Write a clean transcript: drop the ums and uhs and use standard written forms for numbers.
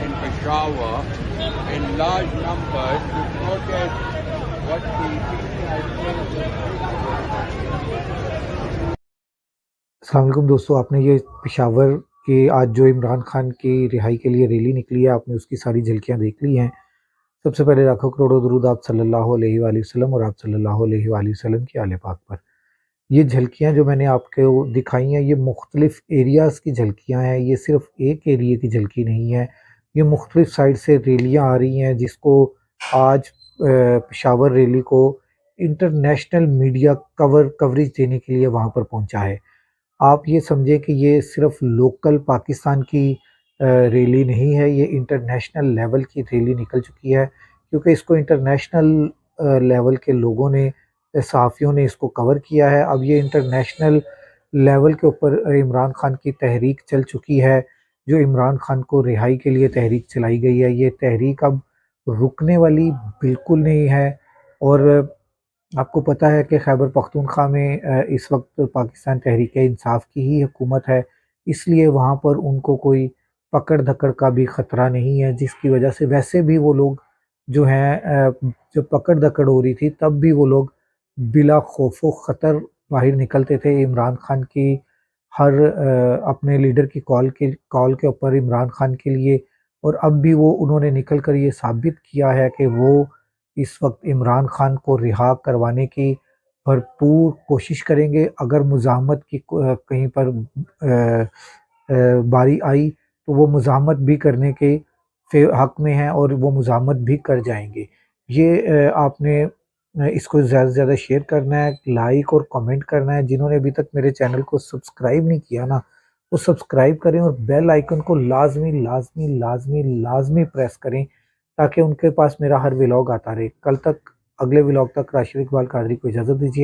In Peshawar, in large numbers to protest what the अस्सलाम वालेकुम दोस्तों, आपने ये पेशावर के आज जो इमरान खान की रिहाई के लिए रैली निकली है, आपने उसकी सारी झलकियां देख ली हैं। सबसे पहले लाखों करोड़ों दरूद आप सल्लल्लाहु अलैहि वसल्लम और आप सल्लल्लाहु अलैहि वसल्लम की आले पाक पर। ये झलकियां जो मैंने आपको दिखाई हैं, ये मुख्तलिफ एरियाज़ की झलकियां हैं, ये सिर्फ एक एरिया की झलकी नहीं है। ये मुख्तलिफ साइड से रैलियाँ आ रही हैं, जिसको आज पेशावर रैली को इंटरनेशनल मीडिया कवरेज देने के लिए वहाँ पर पहुँचा है। आप ये समझें कि ये सिर्फ लोकल पाकिस्तान की रैली नहीं है, ये इंटरनेशनल लेवल की रैली निकल चुकी है, क्योंकि इसको इंटरनेशनल लेवल के लोगों ने, सहाफ़ियों ने इसको कवर किया है। अब ये इंटरनेशनल लेवल के ऊपर इमरान खान की तहरीक चल चुकी है, जो इमरान खान को रिहाई के लिए तहरीक चलाई गई है। ये तहरीक अब रुकने वाली बिल्कुल नहीं है। और आपको पता है कि खैबर पख्तूनख्वा में इस वक्त पाकिस्तान तहरीक इंसाफ की ही हुकूमत है, इसलिए वहाँ पर उनको कोई पकड़ धकड़ का भी ख़तरा नहीं है, जिसकी वजह से वैसे भी वो लोग जो हैं, जब पकड़ धकड़ हो रही थी तब भी वो लोग बिला खौफ व ख़तर बाहर निकलते थे। इमरान खान की हर अपने लीडर की कॉल के ऊपर इमरान खान के लिए, और अब भी वो उन्होंने निकल कर ये साबित किया है कि वो इस वक्त इमरान खान को रिहा करवाने की भरपूर कोशिश करेंगे। अगर मुज़ाहमत की कहीं पर बारी आई तो वो मुज़ाहमत भी करने के हक़ में हैं और वो मुज़ाहमत भी कर जाएंगे। ये आपने इसको ज़्यादा से ज़्यादा शेयर करना है, लाइक और कमेंट करना है। जिन्होंने अभी तक मेरे चैनल को सब्सक्राइब नहीं किया ना, वो सब्सक्राइब करें और बेल आइकन को लाजमी लाजमी लाजमी लाजमी प्रेस करें, ताकि उनके पास मेरा हर व्लॉग आता रहे। कल तक, अगले व्लॉग तक राशिद इकबाल कादरी को इजाज़त दीजिए।